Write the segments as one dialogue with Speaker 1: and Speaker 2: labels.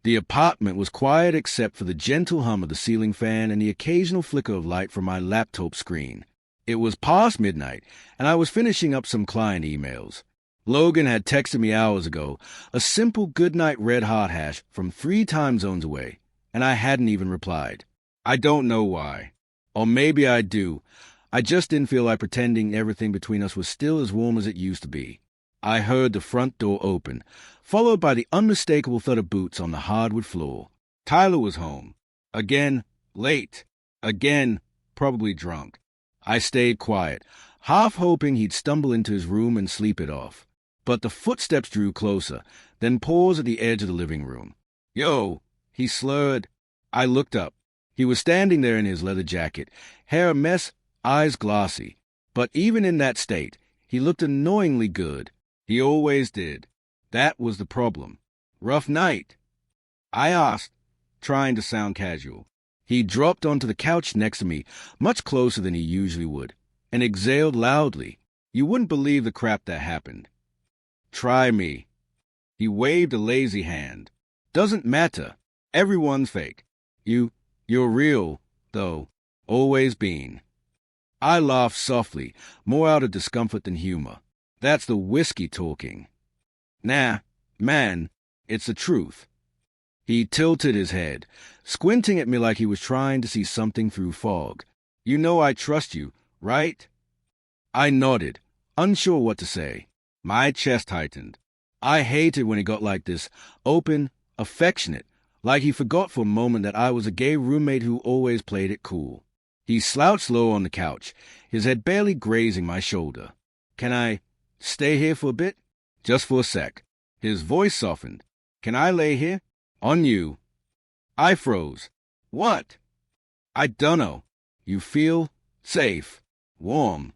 Speaker 1: The apartment was quiet except for the gentle hum of the ceiling fan and the occasional flicker of light from my laptop screen. It was past midnight, and I was finishing up some client emails. Logan had texted me hours ago, a simple goodnight red heart hash from 3 time zones away, and I hadn't even replied. I don't know why. Or maybe I do. I just didn't feel like pretending everything between us was still as warm as it used to be. I heard the front door open, followed by the unmistakable thud of boots on the hardwood floor. Tyler was home. Again, late. Again, probably drunk. I stayed quiet, half hoping he'd stumble into his room and sleep it off. But the footsteps drew closer, then paused at the edge of the living room. "Yo," he slurred. I looked up. He was standing there in his leather jacket, hair a mess, eyes glassy. But even in that state, he looked annoyingly good. He always did. That was the problem. "Rough night?" I asked, trying to sound casual. He dropped onto the couch next to me, much closer than he usually would, and exhaled loudly. You wouldn't believe the crap that happened. "Try me." He waved a lazy hand. "Doesn't matter. Everyone's fake. You're real, though. Always been." I laughed softly, more out of discomfort than humor. That's the whiskey talking. "Nah, man, it's the truth." He tilted his head, squinting at me like he was trying to see something through fog. "You know I trust you, right?" I nodded, unsure what to say. My chest tightened. I hated when he got like this, open, affectionate, like he forgot for a moment that I was a gay roommate who always played it cool. He slouched low on the couch, his head barely grazing my shoulder. "Can I stay here for a bit?" "Just for a sec." His voice softened. "Can I lay here? On you." I froze. "What?" "I dunno. You feel safe, warm."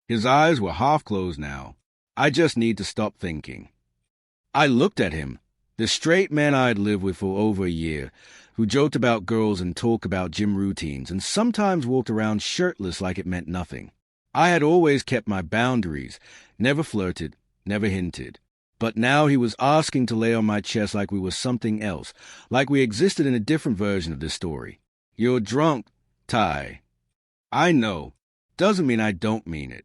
Speaker 1: His eyes were half closed now. "I just need to stop thinking." I looked at him, the straight man I'd lived with for over a year, who joked about girls and talked about gym routines and sometimes walked around shirtless like it meant nothing. I had always kept my boundaries, never flirted, never hinted. But now he was asking to lay on my chest like we were something else, like we existed in a different version of this story. "You're drunk, Ty." "I know. Doesn't mean I don't mean it."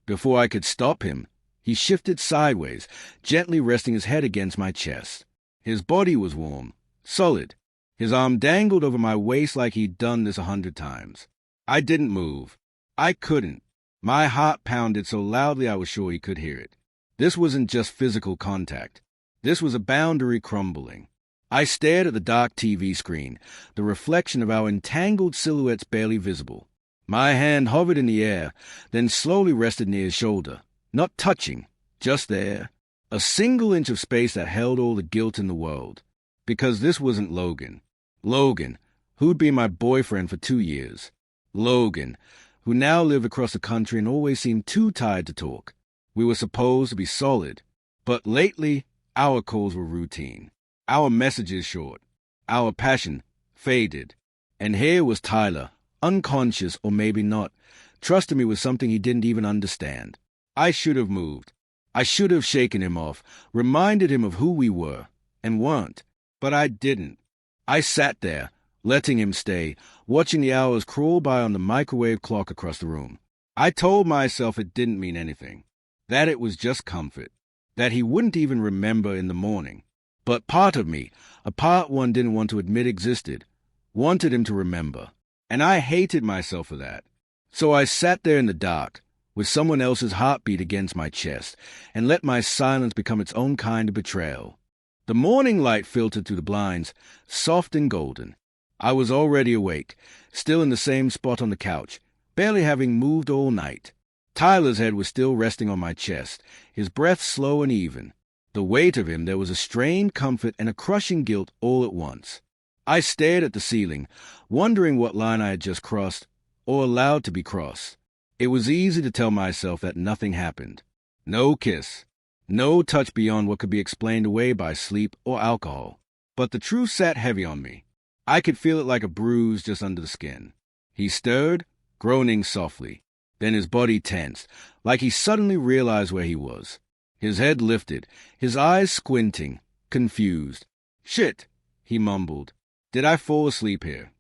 Speaker 1: Before I could stop him, he shifted sideways, gently resting his head against my chest. His body was warm, solid. His arm dangled over my waist like he'd done this 100 times. I didn't move. I couldn't. My heart pounded so loudly I was sure he could hear it. This wasn't just physical contact. This was a boundary crumbling. I stared at the dark TV screen, the reflection of our entangled silhouettes barely visible. My hand hovered in the air, then slowly rested near his shoulder. Not touching, just there. A single inch of space that held all the guilt in the world. Because this wasn't Logan. Logan, who'd been my boyfriend for 2 years. Logan, who now lived across the country and always seemed too tired to talk. We were supposed to be solid, but lately our calls were routine, our messages short, our passion faded. And here was Tyler, unconscious or maybe not, trusting me with something he didn't even understand. I should have moved. I should have shaken him off, reminded him of who we were, and weren't. But I didn't. I sat there, letting him stay, watching the hours crawl by on the microwave clock across the room. I told myself it didn't mean anything. That it was just comfort, that he wouldn't even remember in the morning. But part of me, a part one didn't want to admit existed, wanted him to remember. And I hated myself for that. So I sat there in the dark, with someone else's heartbeat against my chest, and let my silence become its own kind of betrayal. The morning light filtered through the blinds, soft and golden. I was already awake, still in the same spot on the couch, barely having moved all night. Tyler's head was still resting on my chest, his breath slow and even. The weight of him, there was a strained comfort and a crushing guilt all at once. I stared at the ceiling, wondering what line I had just crossed, or allowed to be crossed. It was easy to tell myself that nothing happened. No kiss. No touch beyond what could be explained away by sleep or alcohol. But the truth sat heavy on me. I could feel it like a bruise just under the skin. He stirred, groaning softly. Then his body tensed, like he suddenly realized where he was. His head lifted, his eyes squinting, confused. "Shit, he mumbled. Did I fall asleep here?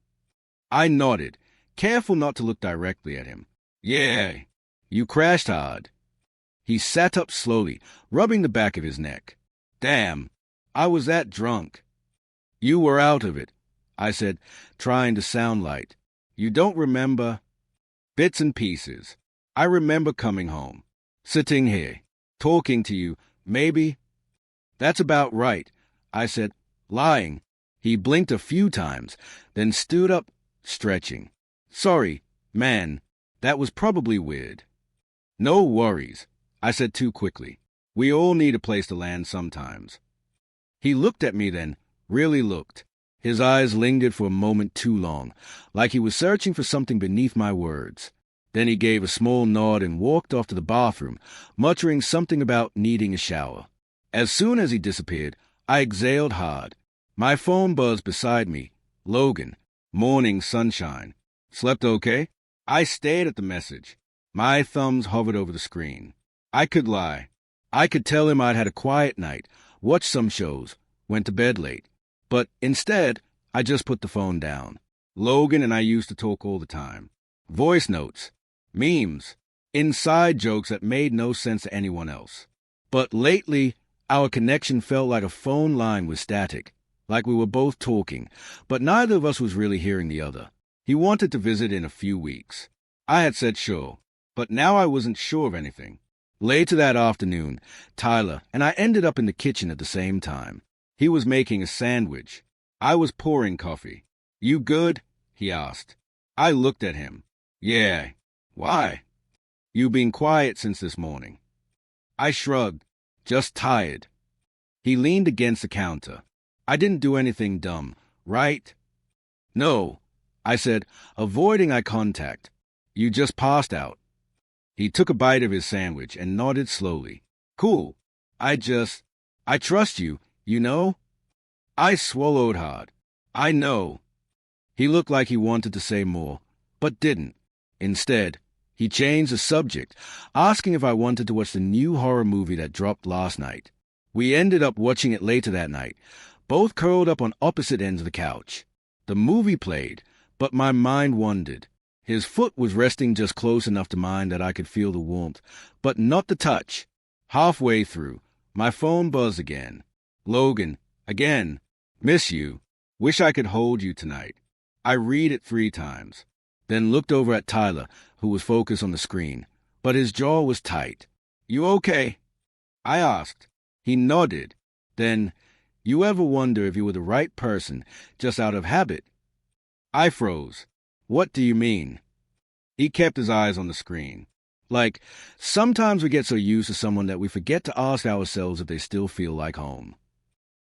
Speaker 1: I nodded, careful not to look directly at him. Yeah. You crashed hard. He sat up slowly, rubbing the back of his neck. Damn, I was that drunk. You were out of it, I said, trying to sound light. You don't remember? Bits and pieces. I remember coming home, sitting here, talking to you, maybe. That's about right, I said, lying. He blinked a few times, then stood up, stretching. Sorry, man, that was probably weird. No worries, I said too quickly. We all need a place to land sometimes. He looked at me then, really looked. His eyes lingered for a moment too long, like he was searching for something beneath my words. Then he gave a small nod and walked off to the bathroom, muttering something about needing a shower. As soon as he disappeared, I exhaled hard. My phone buzzed beside me. Logan. Morning sunshine. Slept okay? I stared at the message. My thumbs hovered over the screen. I could lie. I could tell him I'd had a quiet night, watched some shows, went to bed late. But instead, I just put the phone down. Logan and I used to talk all the time. Voice notes, memes, inside jokes that made no sense to anyone else. But lately, our connection felt like a phone line was static, like we were both talking, but neither of us was really hearing the other. He wanted to visit in a few weeks. I had said sure, but now I wasn't sure of anything. Later that afternoon, Tyler and I ended up in the kitchen at the same time. He was making a sandwich. I was pouring coffee. You good? He asked. I looked at him. Yeah. Why? You been quiet since this morning. I shrugged. Just tired. He leaned against the counter. I didn't do anything dumb, right? No, I said, avoiding eye contact. You just passed out. He took a bite of his sandwich and nodded slowly. Cool. I trust you, you know? I swallowed hard. I know. He looked like he wanted to say more, but didn't. Instead, he changed the subject, asking if I wanted to watch the new horror movie that dropped last night. We ended up watching it later that night, both curled up on opposite ends of the couch. The movie played, but my mind wandered. His foot was resting just close enough to mine that I could feel the warmth, but not the touch. Halfway through, my phone buzzed again. Logan, again. Miss you. Wish I could hold you tonight. I read it 3 times, then looked over at Tyler, who was focused on the screen, but his jaw was tight. You okay? I asked. He nodded. Then, you ever wonder if you were the right person, just out of habit? I froze. What do you mean? He kept his eyes on the screen. Like, sometimes we get so used to someone that we forget to ask ourselves if they still feel like home.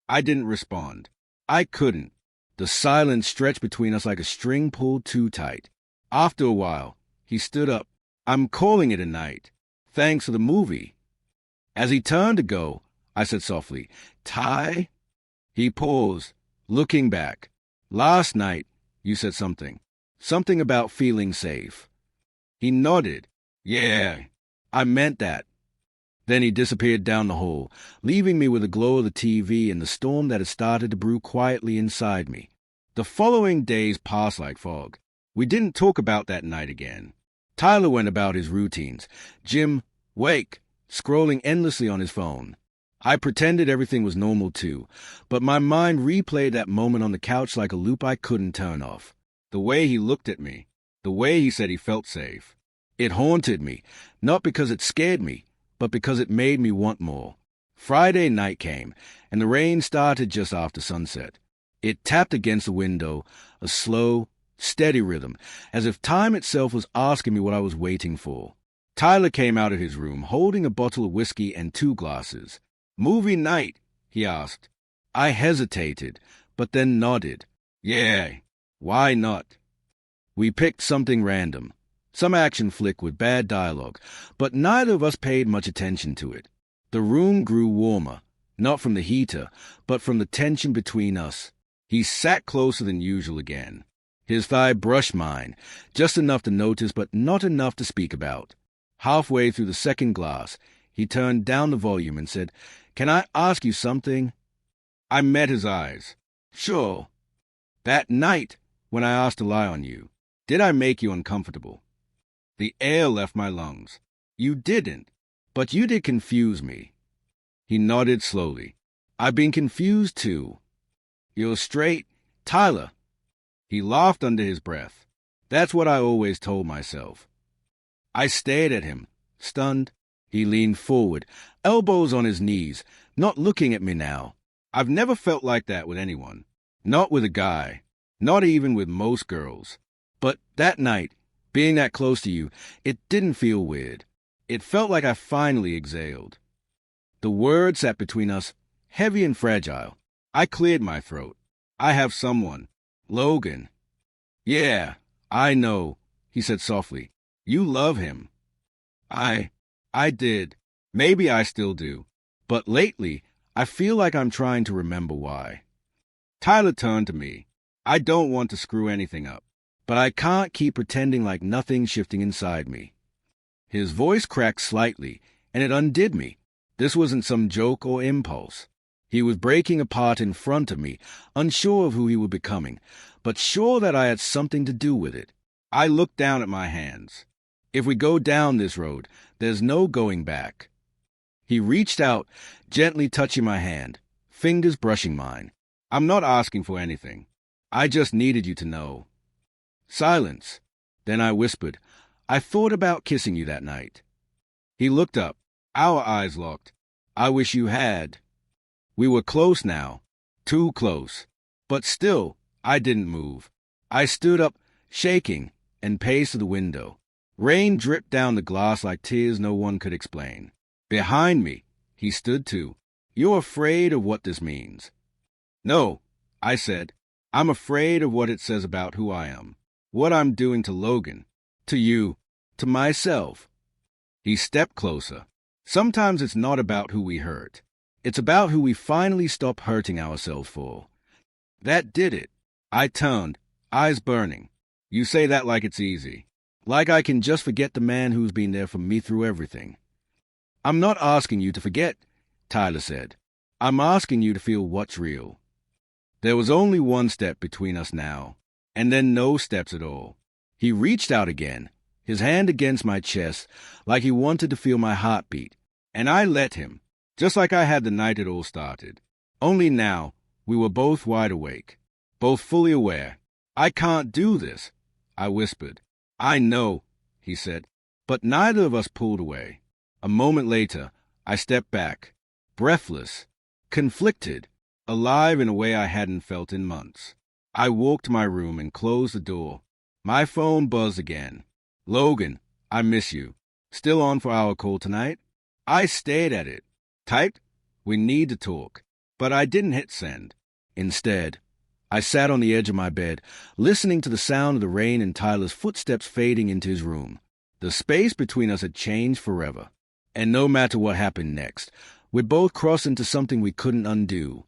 Speaker 1: I didn't respond. I couldn't. The silence stretched between us like a string pulled too tight. After a while, he stood up. I'm calling it a night. Thanks for the movie. As he turned to go, I said softly, Ty? He paused, looking back. Last night, you said something. Something about feeling safe. He nodded. Yeah, I meant that. Then he disappeared down the hall, leaving me with the glow of the TV and the storm that had started to brew quietly inside me. The following days passed like fog. We didn't talk about that night again. Tyler went about his routines. Jim, wake, scrolling endlessly on his phone. I pretended everything was normal too, but my mind replayed that moment on the couch like a loop I couldn't turn off. The way he looked at me, the way he said he felt safe. It haunted me, not because it scared me, but because it made me want more. Friday night came, and the rain started just after sunset. It tapped against the window, a slow, steady rhythm, as if time itself was asking me what I was waiting for. Tyler came out of his room, holding a bottle of whiskey and 2 glasses. Movie night, he asked. I hesitated, but then nodded. Yeah, why not? We picked something random. Some action flick with bad dialogue, but neither of us paid much attention to it. The room grew warmer, not from the heater, but from the tension between us. He sat closer than usual again. His thigh brushed mine, just enough to notice but not enough to speak about. Halfway through the second glass, he turned down the volume and said, Can I ask you something? I met his eyes. Sure. That night, when I asked to lie on you, did I make you uncomfortable? The air left my lungs. You didn't, but you did confuse me. He nodded slowly. I've been confused too. You're straight, Tyler. He laughed under his breath. That's what I always told myself. I stared at him, stunned. He leaned forward, elbows on his knees, not looking at me now. I've never felt like that with anyone. Not with a guy. Not even with most girls. But that night, being that close to you, it didn't feel weird. It felt like I finally exhaled. The words sat between us, heavy and fragile. I cleared my throat. I have someone. Logan. Yeah, I know, he said softly. You love him. I did. Maybe I still do. But lately, I feel like I'm trying to remember why. Tyler turned to me. I don't want to screw anything up, but I can't keep pretending like nothing's shifting inside me. His voice cracked slightly, and it undid me. This wasn't some joke or impulse. He was breaking apart in front of me, unsure of who he was becoming, but sure that I had something to do with it. I looked down at my hands. If we go down this road, there's no going back. He reached out, gently touching my hand, fingers brushing mine. I'm not asking for anything. I just needed you to know. Silence. Then I whispered, I thought about kissing you that night. He looked up, our eyes locked. I wish you had. We were close now, too close. But still, I didn't move. I stood up, shaking, and paced to the window. Rain dripped down the glass like tears no one could explain. Behind me, he stood too. You're afraid of what this means. No, I said. I'm afraid of what it says about who I am. What I'm doing to Logan, to you, to myself. He stepped closer. Sometimes it's not about who we hurt. It's about who we finally stop hurting ourselves for. That did it. I turned, eyes burning. You say that like it's easy. Like I can just forget the man who's been there for me through everything. I'm not asking you to forget, Tyler said. I'm asking you to feel what's real. There was only one step between us now, and then no steps at all. He reached out again, his hand against my chest, like he wanted to feel my heartbeat, and I let him, just like I had the night it all started. Only now, we were both wide awake, both fully aware. I can't do this, I whispered. I know, he said, but neither of us pulled away. A moment later, I stepped back, breathless, conflicted, alive in a way I hadn't felt in months. I walked to my room and closed the door. My phone buzzed again. Logan, I miss you. Still on for our call tonight? I stared at it. Typed, we need to talk. But I didn't hit send. Instead, I sat on the edge of my bed, listening to the sound of the rain and Tyler's footsteps fading into his room. The space between us had changed forever. And no matter what happened next, we'd both cross into something we couldn't undo.